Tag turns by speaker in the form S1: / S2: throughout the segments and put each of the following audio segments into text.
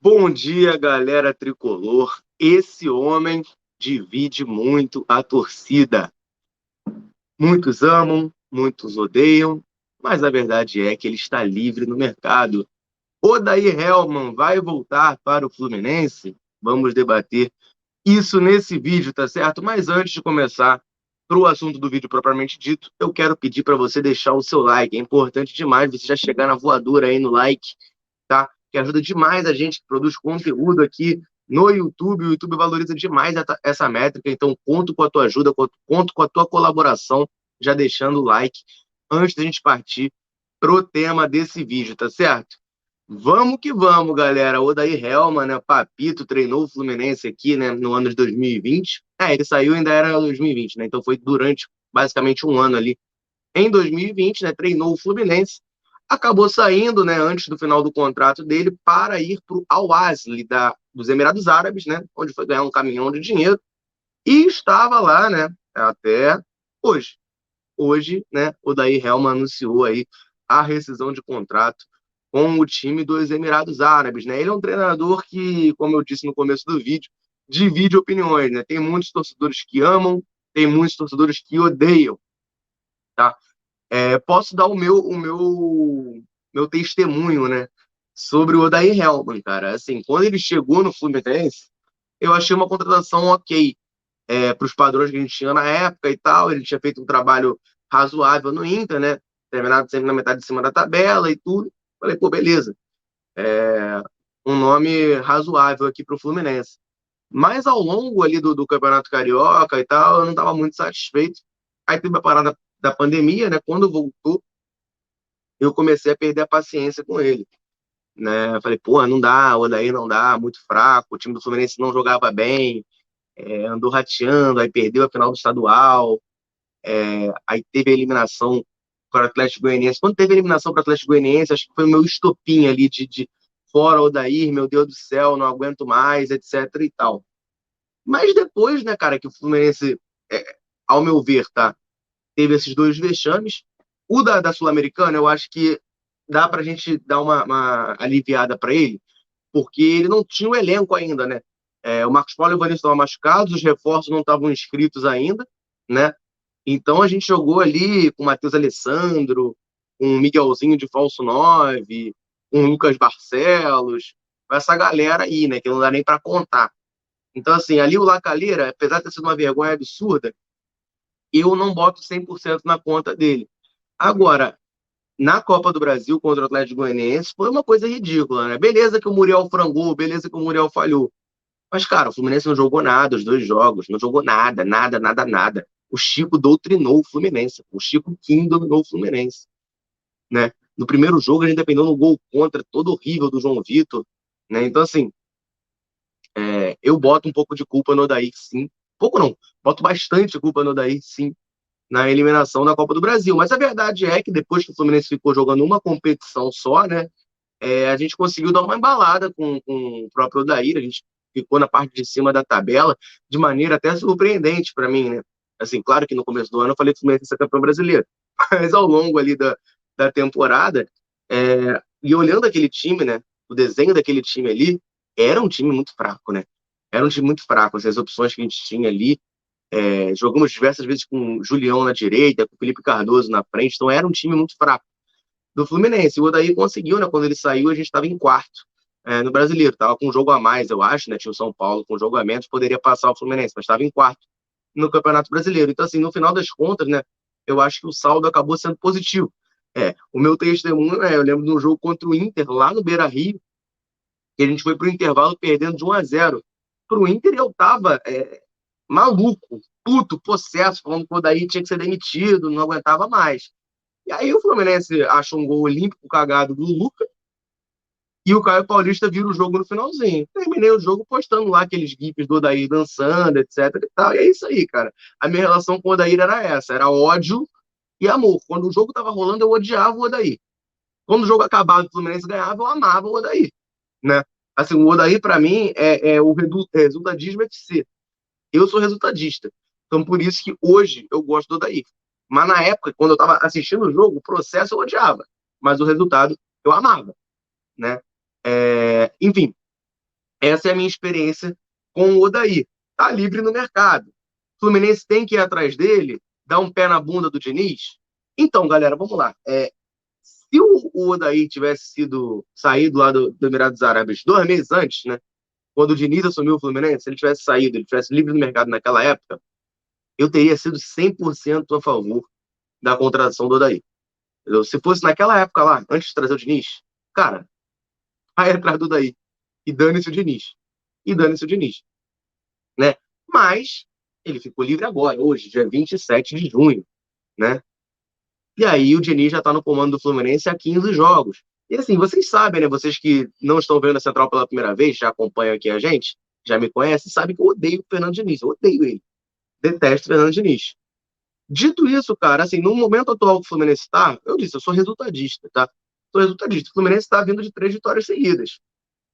S1: Bom dia, galera tricolor. Esse homem divide muito a torcida. Muitos amam, muitos odeiam, mas a verdade é que ele está livre no mercado. Odair Hellmann vai voltar para o Fluminense? Vamos debater isso nesse vídeo, tá certo? Mas antes de começar para o assunto do vídeo propriamente dito, eu quero pedir para você deixar o seu like. É importante demais você já chegar na voadora aí no like, tá? Que ajuda demais a gente que produz conteúdo aqui no YouTube. O YouTube valoriza demais essa métrica, então conto com a tua ajuda, conto com a tua colaboração, já deixando o like antes da gente partir pro tema desse vídeo, tá certo? Vamos que vamos, galera. O Odair Hellmann, né, Papito, treinou o Fluminense aqui, né, no ano de 2020. Ele saiu ainda era 2020, né? Então foi durante basicamente um ano ali em 2020, né, treinou o Fluminense, acabou saindo, né, antes do final do contrato dele para ir para o Al-Ahly dos Emirados Árabes, né, onde foi ganhar um caminhão de dinheiro e estava lá, né, até hoje. Hoje, né, o Daí Helman anunciou aí a rescisão de contrato com o time dos Emirados Árabes, né? Ele é um treinador que, como eu disse no começo do vídeo, divide opiniões, né? Tem muitos torcedores que amam, tem muitos torcedores que odeiam, tá? Posso dar o meu testemunho, né, sobre o Odair Hellmann, cara. Assim, quando ele chegou no Fluminense, eu achei uma contratação ok, para os padrões que a gente tinha na época e tal. Ele tinha feito um trabalho razoável no Inter, né, terminado sempre na metade de cima da tabela e tudo. Falei, pô, beleza, um nome razoável aqui para o Fluminense. Mas ao longo ali do Campeonato Carioca e tal, eu não estava muito satisfeito. Aí teve a parada da pandemia, né? Quando voltou, eu comecei a perder a paciência com ele, né? Eu falei, pô, não dá, o Odair não dá, muito fraco, o time do Fluminense não jogava bem, andou rateando, aí perdeu a final do estadual, aí teve a eliminação para o Atlético Goianiense. Quando teve a eliminação para o Atlético Goianiense, acho que foi o meu estopim ali de fora o Odair, meu Deus do céu, não aguento mais, etc e tal. Mas depois, né, cara, que o Fluminense, ao meu ver, tá, teve esses dois vexames. O da Sul-Americana, eu acho que dá pra gente dar uma aliviada para ele, porque ele não tinha o elenco ainda, né? O Marcos Paulo e o Vanessa estavam machucados, os reforços não estavam inscritos ainda, né? Então a gente jogou ali com o Matheus Alessandro, com o Miguelzinho de falso 9, com o Lucas Barcelos, com essa galera aí, né? Que não dá nem para contar. Então, assim, ali o Lacalheira, apesar de ter sido uma vergonha absurda, eu não boto 100% na conta dele. Agora, na Copa do Brasil contra o Atlético Goianiense, foi uma coisa ridícula, né? Beleza que o Muriel frangou, beleza que o Muriel falhou. Mas, cara, o Fluminense não jogou nada os dois jogos, não jogou nada, nada, nada, nada. O Chico doutrinou o Fluminense, o Chico Kim dominou o Fluminense, né? No primeiro jogo, a gente dependeu no gol contra, todo horrível do João Vitor, né? Então, assim, eu boto um pouco de culpa no Odair, sim. Pouco não, boto bastante culpa no Odair, sim, na eliminação da Copa do Brasil. Mas a verdade é que depois que o Fluminense ficou jogando uma competição só, né, a gente conseguiu dar uma embalada com o próprio Odair. A gente ficou na parte de cima da tabela de maneira até surpreendente para mim, né? Assim, claro que no começo do ano eu falei que o Fluminense ia ser campeão brasileiro, mas ao longo ali da temporada, e olhando aquele time, né, o desenho daquele time ali, era um time muito fraco, né? Era um time muito fraco. As opções que a gente tinha ali, jogamos diversas vezes com o Julião na direita, com o Felipe Cardoso na frente, então era um time muito fraco do Fluminense. O Odair conseguiu, né? Quando ele saiu, a gente estava em quarto, no Brasileiro. Estava com um jogo a mais, eu acho, né? Tinha o São Paulo com um jogo a menos, poderia passar o Fluminense, mas estava em quarto no Campeonato Brasileiro. Então, assim, no final das contas, né? Eu acho que o saldo acabou sendo positivo. O meu testemunho, eu lembro de um jogo contra o Inter, lá no Beira-Rio, que a gente foi para o intervalo perdendo de 1-0 para o Inter, e eu tava maluco, puto, possesso, falando que o Odair tinha que ser demitido, não aguentava mais. E aí o Fluminense acha um gol olímpico cagado do Lucas e o Caio Paulista vira o jogo no finalzinho. Terminei o jogo postando lá aqueles gifs do Odair dançando, etc e tal. E é isso aí, cara. A minha relação com o Odair era essa, era ódio e amor. Quando o jogo tava rolando, eu odiava o Odair. Quando o jogo acabava e o Fluminense ganhava, eu amava o Odair, né? Assim, o Odair, para mim, é o resultadismo FC. Eu sou resultadista. Então, por isso que hoje eu gosto do Odair. Mas na época, quando eu estava assistindo o jogo, o processo eu odiava. Mas o resultado eu amava, né? Enfim, Essa é a minha experiência com o Odair. Tá livre no mercado. O Fluminense tem que ir atrás dele, dar um pé na bunda do Diniz. Então, galera, vamos lá. Se o Odair tivesse sido saído lá do Emirados Árabes 2 meses antes, né? Quando o Diniz assumiu o Fluminense, se ele tivesse saído, ele tivesse livre no mercado naquela época, eu teria sido 100% a favor da contratação do Odair. Entendeu? Se fosse naquela época lá, antes de trazer o Diniz, cara, vai atrás do Odair. E dane-se o Diniz. E dane-se o Diniz. Né? Mas ele ficou livre agora, hoje, dia 27 de junho, né? E aí o Diniz já está no comando do Fluminense há 15 jogos. E assim, vocês sabem, né? Vocês que não estão vendo a Central pela primeira vez, já acompanham aqui a gente, já me conhecem, sabem que eu odeio o Fernando Diniz. Eu odeio ele. Detesto o Fernando Diniz. Dito isso, cara, assim, no momento atual que o Fluminense está, eu disse, eu sou resultadista, tá? Sou resultadista. O Fluminense está vindo de 3 vitórias seguidas,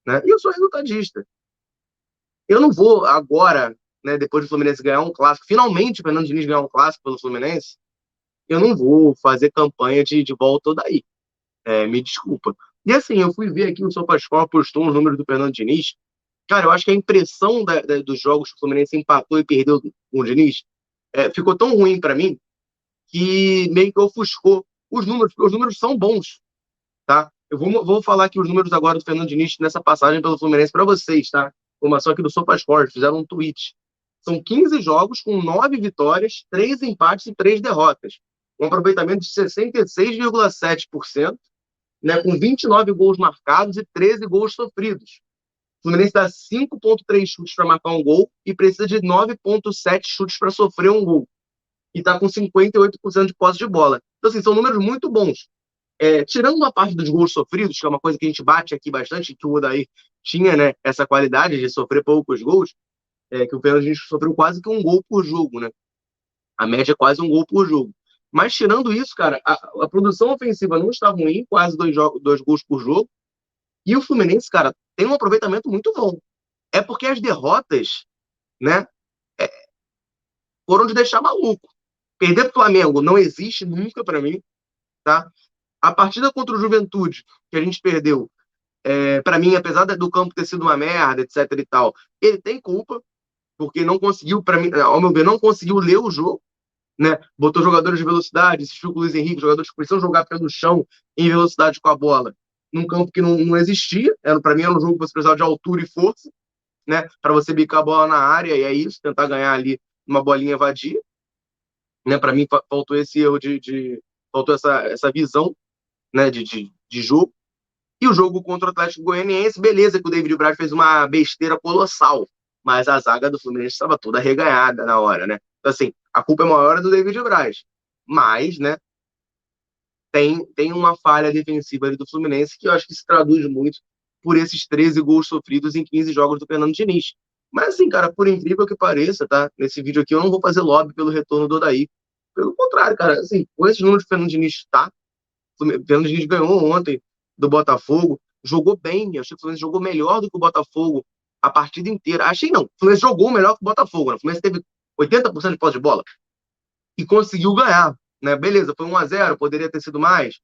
S1: né? E eu sou resultadista. Eu não vou agora, né, depois do Fluminense ganhar um clássico, finalmente o Fernando Diniz ganhar um clássico pelo Fluminense, eu não vou fazer campanha de volta daí. Me desculpa. E assim, eu fui ver aqui, o SofaScore postou os números do Fernando Diniz. Cara, eu acho que a impressão dos jogos que o Fluminense empatou e perdeu com o Diniz ficou tão ruim para mim que meio que ofuscou os números, porque os números são bons, tá? Eu vou falar aqui os números agora do Fernando Diniz nessa passagem pelo Fluminense para vocês, tá? Informação aqui do SofaScore, fizeram um tweet. São 15 jogos com 9 vitórias, 3 empates e 3 derrotas. Um aproveitamento de 66,7%, né, com 29 gols marcados e 13 gols sofridos. O Fluminense dá 5,3 chutes para marcar um gol e precisa de 9,7 chutes para sofrer um gol. E está com 58% de posse de bola. Então, assim, são números muito bons. Tirando a parte dos gols sofridos, que é uma coisa que a gente bate aqui bastante, que o Odair tinha, né, essa qualidade de sofrer poucos gols, que o Fernando sofreu quase que um gol por jogo, né? A média é quase um gol por jogo. Mas tirando isso, cara, a produção ofensiva não está ruim, quase 2 gols por jogo. E o Fluminense, cara, tem um aproveitamento muito bom. É porque as derrotas, né, foram de deixar maluco. Perder pro Flamengo não existe nunca para mim, tá? A partida contra o Juventude, que a gente perdeu, para mim, apesar do campo ter sido uma merda, etc e tal, ele tem culpa, porque não conseguiu, para mim, ao meu ver, não conseguiu ler o jogo, né? Botou jogadores de velocidade, assistiu com o Luiz Henrique, jogadores que precisam jogar pelo chão em velocidade com a bola, num campo que não existia. Para mim, era um jogo que você precisava de altura e força, né? Para você bicar a bola na área, e é isso, tentar ganhar ali uma bolinha vadia. Né? Para mim, faltou esse erro faltou essa visão, né? De jogo. E o jogo contra o Atlético Goianiense, beleza, que o David Braz fez uma besteira colossal, mas a zaga do Fluminense estava toda arreganhada na hora, né? Então, assim, a culpa é maior do David Braz. Mas, né, tem uma falha defensiva ali do Fluminense que eu acho que se traduz muito por esses 13 gols sofridos em 15 jogos do Fernando Diniz. Mas, assim, cara, por incrível que pareça, tá? Nesse vídeo aqui eu não vou fazer lobby pelo retorno do Odair. Pelo contrário, cara, assim, com esses números que o Fernando Diniz tá, o Fernando Diniz ganhou ontem do Botafogo, jogou bem, eu achei que o Fluminense jogou melhor do que o Botafogo a partida inteira. Achei não, o Fluminense jogou melhor que o Botafogo, né? O Fluminense teve 80% de posse de bola e conseguiu ganhar, né? Beleza, foi 1-0, poderia ter sido mais.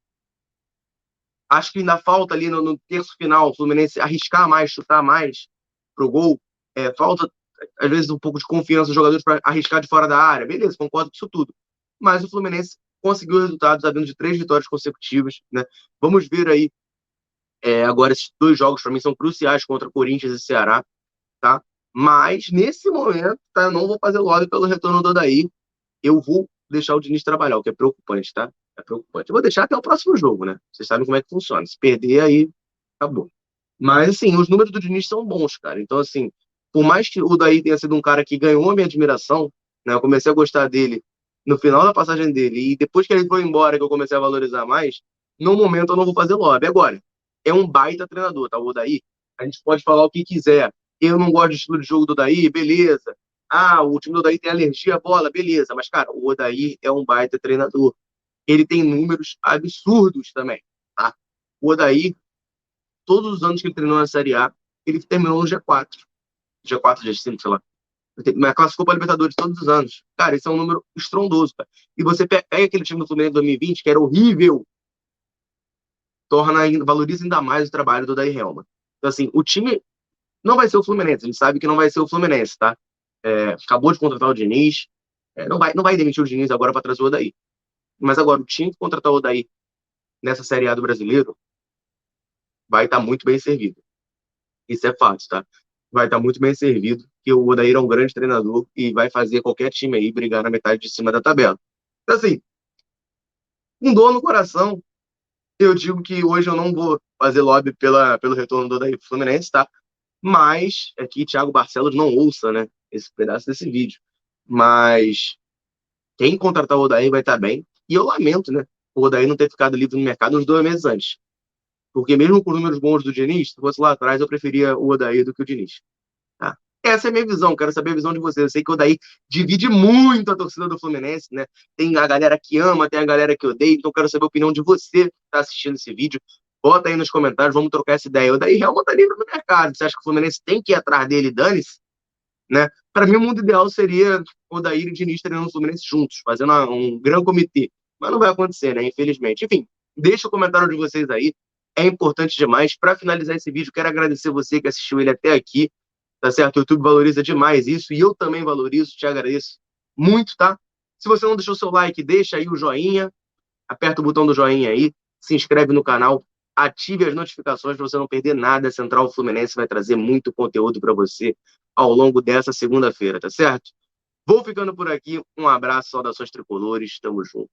S1: Acho que ainda falta ali no terço final o Fluminense arriscar mais, chutar mais pro gol. Falta, às vezes, um pouco de confiança dos jogadores para arriscar de fora da área. Beleza, concordo com isso tudo. Mas o Fluminense conseguiu resultados, vindo de 3 vitórias consecutivas, né? Vamos ver aí agora esses 2 jogos, para mim, são cruciais contra Corinthians e Ceará, tá? Mas, nesse momento, tá, eu não vou fazer lobby pelo retorno do Odair. Eu vou deixar o Diniz trabalhar, o que é preocupante, tá? É preocupante. Eu vou deixar até o próximo jogo, né? Vocês sabem como é que funciona. Se perder, aí acabou. Mas, assim, os números do Diniz são bons, cara. Então, assim, por mais que o Daí tenha sido um cara que ganhou a minha admiração, né? Eu comecei a gostar dele no final da passagem dele. E depois que ele foi embora, que eu comecei a valorizar mais, no momento eu não vou fazer lobby. Agora, é um baita treinador, tá? O Daí, a gente pode falar o que quiser. Eu não gosto do estilo de jogo do Daí, beleza. Ah, o time do Odair tem alergia à bola, beleza. Mas, cara, o Odair é um baita treinador. Ele tem números absurdos também, tá? O Odair, todos os anos que ele treinou na Série A, ele terminou no G4. G4, G5, sei lá. Mas classificou para a Libertadores todos os anos. Cara, esse é um número estrondoso, cara. E você pega aquele time do Fluminense de 2020, que era horrível, valoriza ainda mais o trabalho do Odair Helma. Então, assim, o time Não vai ser o Fluminense, a gente sabe que não vai ser o Fluminense, tá? Acabou de contratar o Diniz, não vai demitir o Diniz agora para trazer o Odair. Mas agora, o time que contratar o Odair nessa Série A do Brasileiro vai estar muito bem servido. Isso é fato, tá? Vai estar muito bem servido, que o Odair é um grande treinador e vai fazer qualquer time aí brigar na metade de cima da tabela. Então, assim, com dor no coração, eu digo que hoje eu não vou fazer lobby pelo retorno do Odair pro Fluminense, tá? Mas é que Thiago Barcelos não ouça, né? Esse pedaço desse vídeo. Mas quem contratar o Odair vai estar bem. E eu lamento, né? O Odair não ter ficado livre no mercado uns 2 meses antes. Porque mesmo com números bons do Diniz, se fosse lá atrás, eu preferia o Odair do que o Diniz. Tá? Essa é a minha visão, quero saber a visão de vocês. Eu sei que o Odair divide muito a torcida do Fluminense, né? Tem a galera que ama, tem a galera que odeia, então quero saber a opinião de você que está assistindo esse vídeo. Bota aí nos comentários, vamos trocar essa ideia. O Odair realmente tá livre no mercado. Você acha que o Fluminense tem que ir atrás dele, dane-se? Né? Para mim, o mundo ideal seria o Odair e o Diniz treinando o Fluminense juntos, fazendo um grande comitê. Mas não vai acontecer, né? Infelizmente. Enfim, deixa o comentário de vocês aí. É importante demais. Para finalizar esse vídeo, quero agradecer você que assistiu ele até aqui. Tá certo? O YouTube valoriza demais isso e eu também valorizo, te agradeço muito, tá? Se você não deixou seu like, deixa aí o joinha, aperta o botão do joinha aí, se inscreve no canal, ative as notificações para você não perder nada. A Central Fluminense vai trazer muito conteúdo para você ao longo dessa segunda-feira, tá certo? Vou ficando por aqui. Um abraço, saudações tricolores, tamo junto.